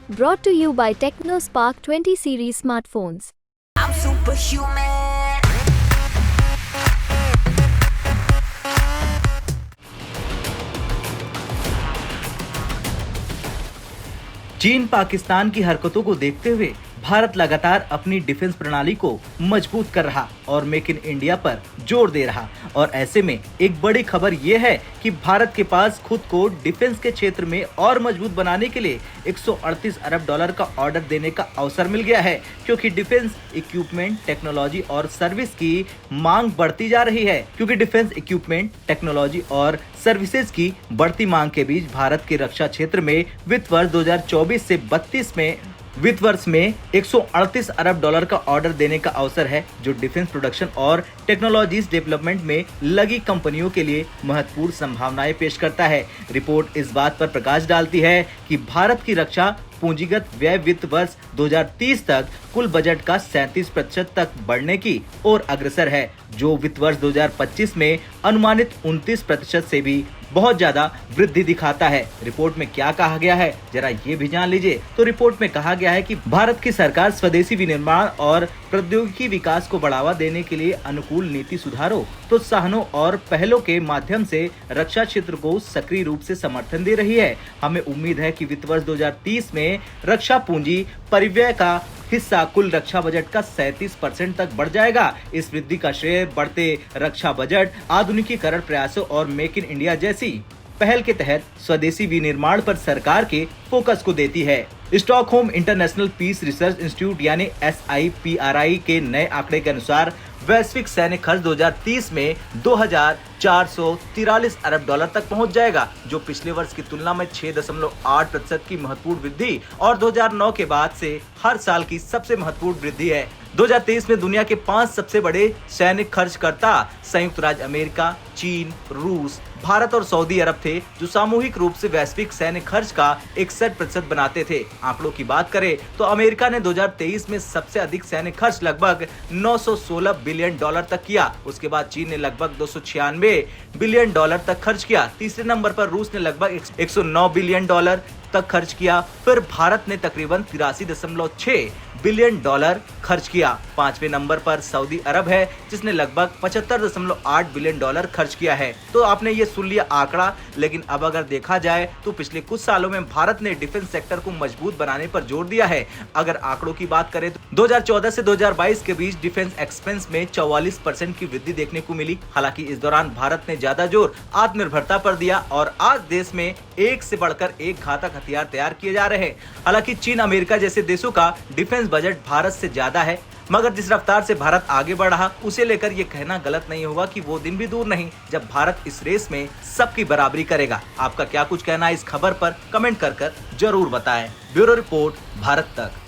Brought to you by TechnoSpark 20 series smartphones. I'm superhuman. चीन पाकिस्तान की हरकतों को देखते हुए भारत लगातार अपनी डिफेंस प्रणाली को मजबूत कर रहा और मेक इन इंडिया पर जोर दे रहा। और ऐसे में एक बड़ी खबर ये है कि भारत के पास खुद को डिफेंस के क्षेत्र में और मजबूत बनाने के लिए 138 अरब डॉलर का ऑर्डर देने का अवसर मिल गया है, क्योंकि डिफेंस इक्विपमेंट, टेक्नोलॉजी और सर्विस की मांग बढ़ती जा रही है। क्योंकि डिफेंस इक्विपमेंट, टेक्नोलॉजी और सर्विसेज की बढ़ती मांग के बीच भारत के रक्षा क्षेत्र में वित्त वर्ष 2024 से 32 में वित्त वर्ष में 138 अरब डॉलर का ऑर्डर देने का अवसर है, जो डिफेंस प्रोडक्शन और टेक्नोलॉजीज डेवलपमेंट में लगी कंपनियों के लिए महत्वपूर्ण संभावनाएं पेश करता है। रिपोर्ट इस बात पर प्रकाश डालती है कि भारत की रक्षा पूंजीगत व्यय वित्त वर्ष 2030 तक कुल बजट का 37% तक बढ़ने की ओर अग्रसर है, जो वित्त वर्ष 2025 में अनुमानित 29% से भी बहुत ज्यादा वृद्धि दिखाता है। रिपोर्ट में क्या कहा गया है, जरा ये भी जान लीजिए। तो रिपोर्ट में कहा गया है कि भारत की सरकार स्वदेशी विनिर्माण और प्रौद्योगिकी विकास को बढ़ावा देने के लिए अनुकूल नीति सुधारों, प्रोत्साहनों और पहलों के माध्यम से रक्षा क्षेत्र को सक्रिय रूप से समर्थन दे रही है। हमें उम्मीद है कि वित्त वर्ष 2030 में रक्षा पूंजी परिव्यय का हिस्सा कुल रक्षा बजट का 37% तक बढ़ जाएगा। इस वृद्धि का श्रेय बढ़ते रक्षा बजट, आधुनिकीकरण प्रयासों और मेक इन इंडिया जैसी पहल के तहत स्वदेशी विनिर्माण पर सरकार के फोकस को देती है। Stockholm International Peace Research Institute यानी SIPRI के नए आंकड़े के अनुसार वैश्विक सैन्य खर्च 2030 में 2443 अरब डॉलर तक पहुंच जाएगा, जो पिछले वर्ष की तुलना में 6.8% की महत्वपूर्ण वृद्धि और 2009 के बाद से हर साल की सबसे महत्वपूर्ण वृद्धि है। 2023 में दुनिया के 5 सबसे बड़े सैनिक खर्चकर्ता संयुक्त राज्य अमेरिका, चीन, रूस, भारत और सऊदी अरब थे, जो सामूहिक रूप से वैश्विक सैन्य खर्च का 61% बनाते थे। आंकड़ों की बात करें तो अमेरिका ने 2023 में सबसे अधिक सैन्य खर्च लगभग 916 बिलियन डॉलर तक किया। उसके बाद चीन ने लगभग 296 बिलियन डॉलर तक खर्च किया। तीसरे नंबर पर रूस ने लगभग 109 बिलियन डॉलर तक खर्च किया। फिर भारत ने तकरीबन 83.6 बिलियन डॉलर खर्च किया। पांचवें नंबर पर सऊदी अरब है, जिसने लगभग 75.8 बिलियन डॉलर खर्च किया है। तो आपने ये सुन लिया आंकड़ा, लेकिन अब अगर देखा जाए तो पिछले कुछ सालों में भारत ने डिफेंस सेक्टर को मजबूत बनाने पर जोर दिया है। अगर आंकड़ों की बात करें तो 2014 से 2022 के बीच डिफेंस एक्सपेंस में 44% की वृद्धि देखने को मिली। हालांकि इस दौरान भारत ने ज्यादा जोर आत्मनिर्भरता पर दिया और आज देश में एक से बढ़कर एक घातक हथियार तैयार किए जा रहे हैं। हालांकि चीन, अमेरिका जैसे देशों का डिफेंस बजट भारत से ज्यादा है, मगर जिस रफ्तार से भारत आगे बढ़ रहा, उसे लेकर ये कहना गलत नहीं होगा कि वो दिन भी दूर नहीं जब भारत इस रेस में सबकी बराबरी करेगा। आपका क्या कुछ कहना है इस खबर पर कमेंट कर जरूर बताएं। ब्यूरो रिपोर्ट, भारत तक।